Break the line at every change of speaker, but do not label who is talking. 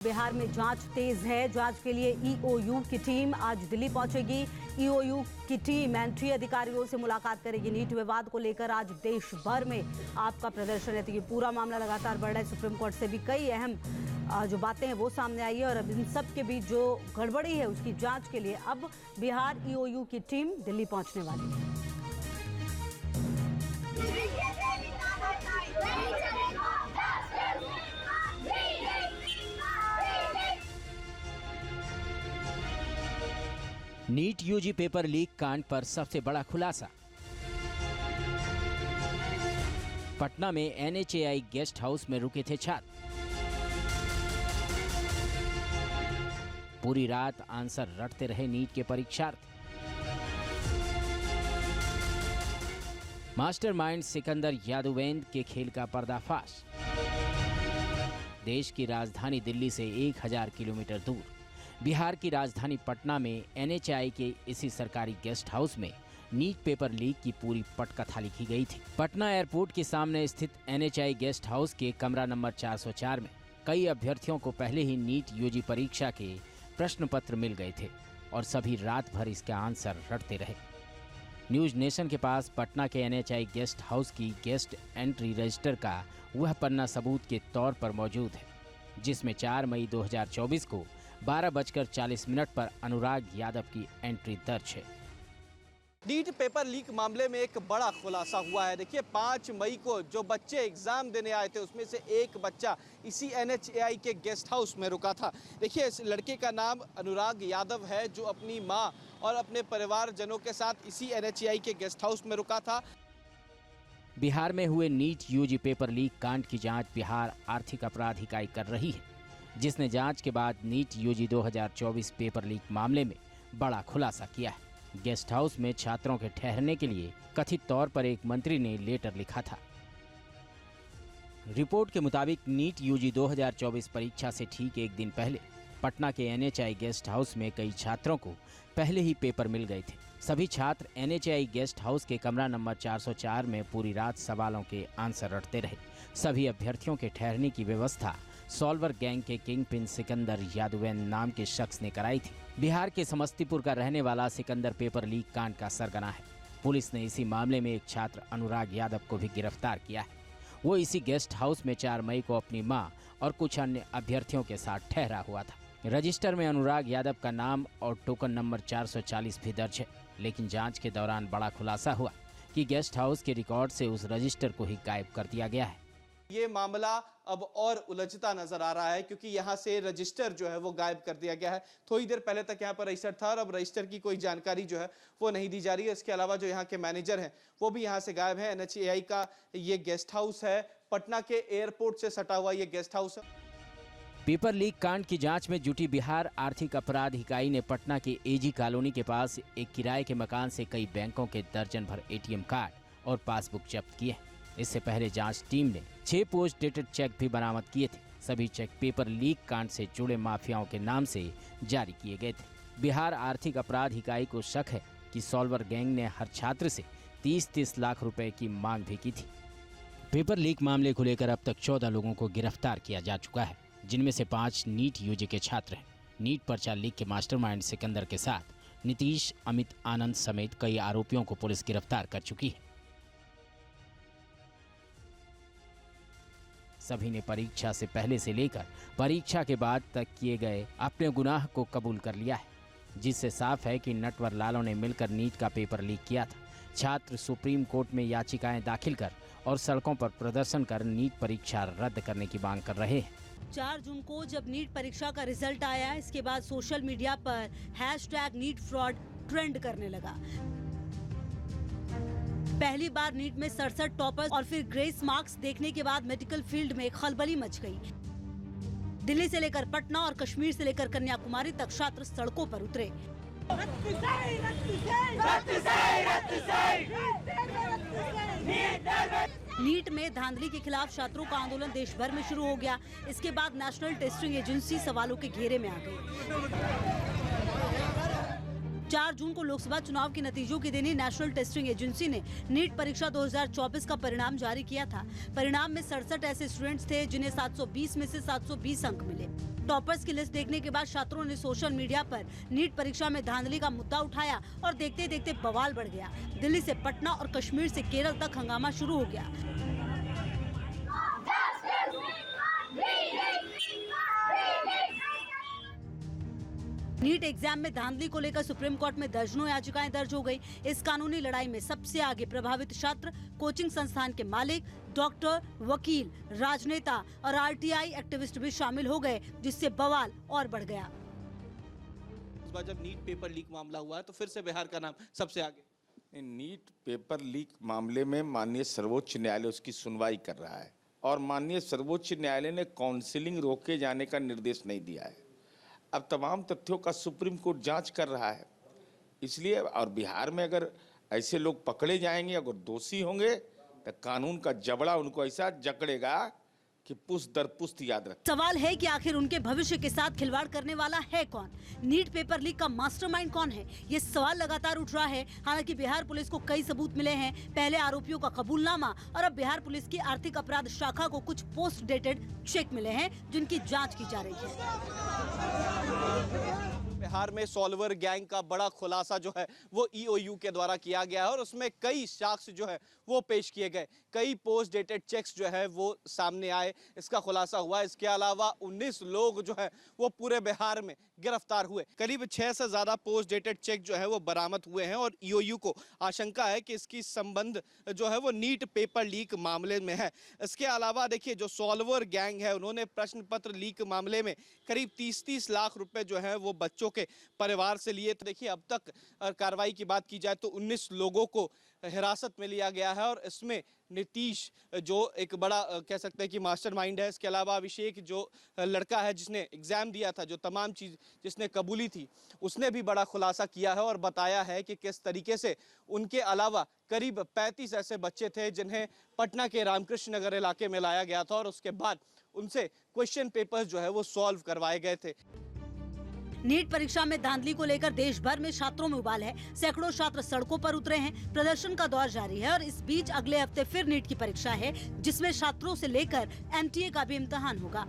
बिहार में जांच तेज है। जांच के लिए ईओयू की टीम आज दिल्ली पहुंचेगी। ईओयू की टीम एंट्री अधिकारियों से मुलाकात करेगी। नीट विवाद को लेकर आज देश भर में आपका प्रदर्शन है। तो ये पूरा मामला लगातार बढ़ रहा है। सुप्रीम कोर्ट से भी कई अहम जो बातें हैं वो सामने आई है और अब इन सब के बीच जो गड़बड़ी है उसकी जांच के लिए अब बिहार ईओयू की टीम दिल्ली पहुंचने वाली है।
नीट यूजी पेपर लीक कांड पर सबसे बड़ा खुलासा। पटना में एनएचएआई गेस्ट हाउस में रुके थे छात्र। पूरी रात आंसर रटते रहे नीट के परीक्षार्थी। मास्टरमाइंड सिकंदर यादवेंद्र के खेल का पर्दाफाश। देश की राजधानी दिल्ली से 1000 किलोमीटर दूर बिहार की राजधानी पटना में एनएचएआई के इसी सरकारी गेस्ट हाउस में नीट पेपर लीक की पूरी पटकथा लिखी गई थी। पटना एयरपोर्ट के सामने स्थित एनएचएआई गेस्ट हाउस के कमरा नंबर 404 में कई अभ्यर्थियों को पहले ही नीट यूजी परीक्षा के प्रश्न पत्र मिल गए थे और सभी रात भर इसका आंसर रटते रहे। न्यूज नेशन के पास पटना के एनएचएआई गेस्ट हाउस की गेस्ट एंट्री रजिस्टर का वह पन्ना सबूत के तौर पर मौजूद है, जिसमें 4 मई 2024 को 12:40 पर अनुराग यादव की एंट्री दर्ज है।
नीट पेपर लीक मामले में एक बड़ा खुलासा हुआ है। देखिए 5 मई को जो बच्चे एग्जाम देने आए थे उसमें से एक बच्चा इसी एनएचएआई के गेस्ट हाउस में रुका था। देखिए इस लड़के का नाम अनुराग यादव है जो अपनी मां और अपने परिवारजनों के साथ इसी एनएचएआई के गेस्ट हाउस में रुका था।
बिहार में हुए नीट यूजी पेपर लीक कांड की जांच बिहार आर्थिक अपराध इकाई कर रही है, जिसने जांच के बाद नीट यूजी 2024 पेपर लीक मामले में बड़ा खुलासा किया है। गेस्ट हाउस में छात्रों के ठहरने के लिए कथित तौर पर एक मंत्री ने लेटर लिखा था। रिपोर्ट के मुताबिक नीट यूजी 2024 परीक्षा से ठीक एक दिन पहले पटना के एनएचएआई गेस्ट हाउस में कई छात्रों को पहले ही पेपर मिल गए थे। सभी छात्र एनएचएआई गेस्ट हाउस के कमरा नंबर 404 में पूरी रात सवालों के आंसर रटते रहे। सभी अभ्यर्थियों के ठहरने की व्यवस्था सॉल्वर गैंग के किंग पिन सिकंदर यादवेंद्र नाम के शख्स ने कराई थी। बिहार के समस्तीपुर का रहने वाला सिकंदर पेपर लीक कांड का सरगना है। पुलिस ने इसी मामले में एक छात्र अनुराग यादव को भी गिरफ्तार किया है। वो इसी गेस्ट हाउस में 4 मई को अपनी मां और कुछ अन्य अभ्यर्थियों के साथ ठहरा हुआ था। रजिस्टर में अनुराग यादव का नाम और टोकन नंबर 440 भी दर्ज है, लेकिन जांच के दौरान बड़ा खुलासा हुआ कि गेस्ट हाउस के रिकॉर्ड से उस रजिस्टर को ही गायब कर दिया गया है।
ये मामला अब और उलझता नजर आ रहा है क्योंकि यहाँ से रजिस्टर जो है वो गायब कर दिया गया है। थोड़ी देर पहले तक यहाँ पर रजिस्टर था और अब रजिस्टर की कोई जानकारी जो है वो नहीं दी जा रही है। इसके अलावा जो यहाँ के मैनेजर हैं वो भी यहाँ से गायब है। एनएचएआई का ये गेस्ट हाउस है, पटना के एयरपोर्ट से सटा हुआ ये गेस्ट हाउस है।
पेपर लीक कांड की जांच में जुटी बिहार आर्थिक अपराध इकाई ने पटना के एजी कॉलोनी के पास एक किराए के मकान से कई बैंकों के दर्जन भर एटीएम कार्ड और पासबुक जब्त किए हैं। इससे पहले जांच टीम ने 6 पोस्ट डेटेड चेक भी बरामद किए थे। सभी चेक पेपर लीक कांड से जुड़े माफियाओं के नाम से जारी किए गए थे। बिहार आर्थिक अपराध इकाई को शक है कि सॉल्वर गैंग ने हर छात्र से 30-30 लाख रुपए की मांग भी की थी। पेपर लीक मामले को लेकर अब तक 14 लोगों को गिरफ्तार किया जा चुका है, जिनमें से 5 नीट यूजी के छात्र हैं। नीट पर्चा लीक के मास्टरमाइंड सिकंदर के साथ नीतीश, अमित आनंद समेत कई आरोपियों को पुलिस गिरफ्तार कर चुकी है। सभी ने परीक्षा से पहले से लेकर परीक्षा के बाद तक किए गए अपने गुनाह को कबूल कर लिया है, जिससे साफ है कि नटवर लालों ने मिलकर नीट का पेपर लीक किया था। छात्र सुप्रीम कोर्ट में याचिकाएं दाखिल कर और सड़कों पर प्रदर्शन कर नीट परीक्षा रद्द करने की मांग कर रहे हैं।
4 जून को जब नीट परीक्षा का रिजल्ट आया, इसके बाद सोशल मीडिया पर #NeetFraud ट्रेंड करने लगा। पहली बार नीट में 67 टॉपर्स और फिर ग्रेस मार्क्स देखने के बाद मेडिकल फील्ड में खलबली मच गई। दिल्ली से लेकर पटना और कश्मीर से लेकर कन्याकुमारी तक छात्र सड़कों पर उतरे। नीट में धांधली के खिलाफ छात्रों का आंदोलन देश भर में शुरू हो गया। इसके बाद नेशनल टेस्टिंग एजेंसी सवालों के घेरे में आ गई। 4 जून को लोकसभा चुनाव के नतीजों के दिन ही नेशनल टेस्टिंग एजेंसी ने नीट परीक्षा 2024 का परिणाम जारी किया था। परिणाम में 67 ऐसे स्टूडेंट्स थे जिन्हें 720 में से 720 अंक मिले। टॉपर्स की लिस्ट देखने के बाद छात्रों ने सोशल मीडिया पर नीट परीक्षा में धांधली का मुद्दा उठाया और देखते देखते बवाल बढ़ गया। दिल्ली से पटना और कश्मीर से केरल तक हंगामा शुरू हो गया। नीट एग्जाम में धांधली को लेकर सुप्रीम कोर्ट में दर्जनों याचिकाएं दर्ज हो गई। इस कानूनी लड़ाई में सबसे आगे प्रभावित छात्र, कोचिंग संस्थान के मालिक, डॉक्टर, वकील, राजनेता और आरटीआई एक्टिविस्ट भी शामिल हो गए, जिससे बवाल और बढ़ गया।
इस बार जब नीट पेपर लीक मामला हुआ है तो फिर से बिहार का नाम सबसे आगे।
नीट पेपर लीक मामले में माननीय सर्वोच्च न्यायालय उसकी सुनवाई कर रहा है और माननीय सर्वोच्च न्यायालय ने काउंसिलिंग रोके जाने का निर्देश नहीं दिया है। अब तमाम तथ्यों का सुप्रीम कोर्ट जांच कर रहा है, इसलिए और बिहार में अगर ऐसे लोग पकड़े जाएंगे, अगर दोषी होंगे तो कानून का जबड़ा उनको ऐसा जकड़ेगा कि पुष्ट दर पुष्ट याद रखें।
सवाल है कि आखिर उनके भविष्य के साथ खिलवाड़ करने वाला है कौन? नीट पेपर लीक का मास्टरमाइंड कौन है? ये सवाल लगातार उठ रहा है। हालांकि बिहार पुलिस को कई सबूत मिले हैं, पहले आरोपियों का कबूलनामा और अब बिहार पुलिस की आर्थिक अपराध शाखा को कुछ पोस्ट डेटेड चेक मिले हैं, जिनकी जाँच की जा रही है।
बिहार में सॉल्वर गैंग का बड़ा खुलासा जो है वो ईओयू के द्वारा किया गया है और उसमें कई साक्ष्य जो है वो पेश किए गए, कई पोस्ट डेटेड चेक्स जो है वो सामने आए, इसका खुलासा हुआ। इसके अलावा 19 लोग जो है वो पूरे बिहार में गिरफ्तार हुए। करीब 6 से ज्यादा पोस्ट डेटेड चेक जो है वो बरामद हुए हैं और ईओयू को आशंका है कि इसकी संबंध जो है वो नीट पेपर लीक मामले में है। इसके अलावा देखिए जो सॉल्वर गैंग है उन्होंने प्रश्न पत्र लीक मामले में करीब 30-30 लाख रुपए जो है वो बच्चों के परिवार से लिए। तो देखिए अब तक कार्रवाई की बात की जाए तो 19 लोगों को हिरासत में लिया गया है और इसमें नीतीश जो एक बड़ा कह सकते हैं कि मास्टरमाइंड है। इसके अलावा अभिषेक जो लड़का है जिसने एग्जाम दिया था, जो तमाम चीज जिसने कबूली थी, उसने भी बड़ा खुलासा किया है और बताया है कि किस तरीके से उनके अलावा करीब 35 ऐसे बच्चे थे जिन्हें पटना के रामकृष्ण नगर इलाके में लाया गया था और उसके बाद उनसे क्वेश्चन पेपर्स जो है वो सॉल्व करवाए गए थे।
नीट परीक्षा में धांधली को लेकर देश भर में छात्रों में उबाल है। सैकड़ों छात्र सड़कों पर उतरे हैं। प्रदर्शन का दौर जारी है और इस बीच अगले हफ्ते फिर नीट की परीक्षा है, जिसमें छात्रों से लेकर एनटीए का भी इम्तिहान होगा।